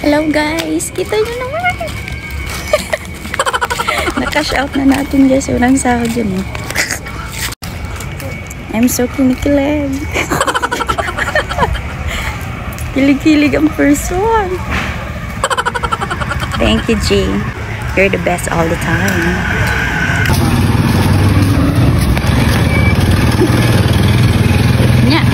Hello guys! Kita nyo naman! Nakash out na natin guys. Walang sahod yun eh. I'm so kinikilig. Kilig-kilig ang person. Thank you, G. You're the best all the time. Yeah.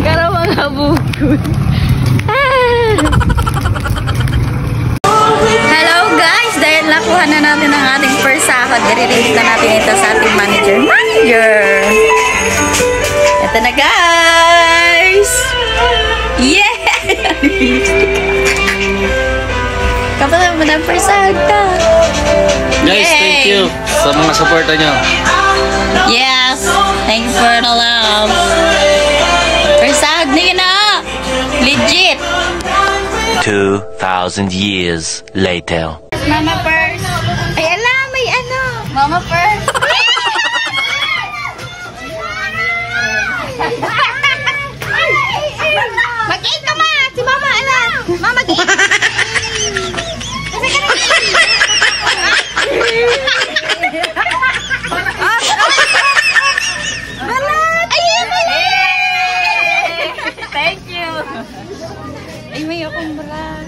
Karawang habukod. Hello guys! Dahil nakuha na natin ang ating first sahod, i-release na natin ito sa ating manager. Ito na guys! Yeah! Kapag mo na first sahod ka. Guys, thank you sa mga supporta nyo. Yes! Thank you for the love. First sahod na yun ah! Legit! 2,000 years later. Mama purse. Ay, ala, may ano. Mama purse. Mag-eat ka ma. Si mama, ala. Mama, mag-eat. Balat. Thank you. Ay, may akong balat.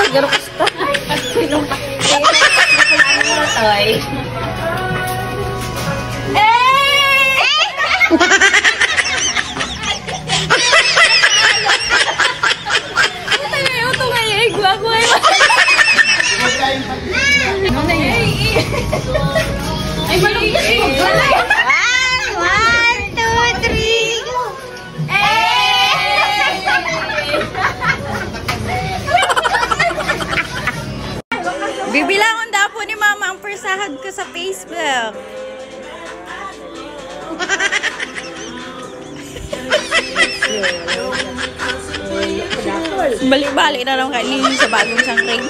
Garo gusto. Sinong toy. Ay, malungkot. 1, 2, 3, go! Bibilangon daw po ni Mama ang persahad ko sa Facebook. Balik-balik na lang kanina sa bagong sangkring.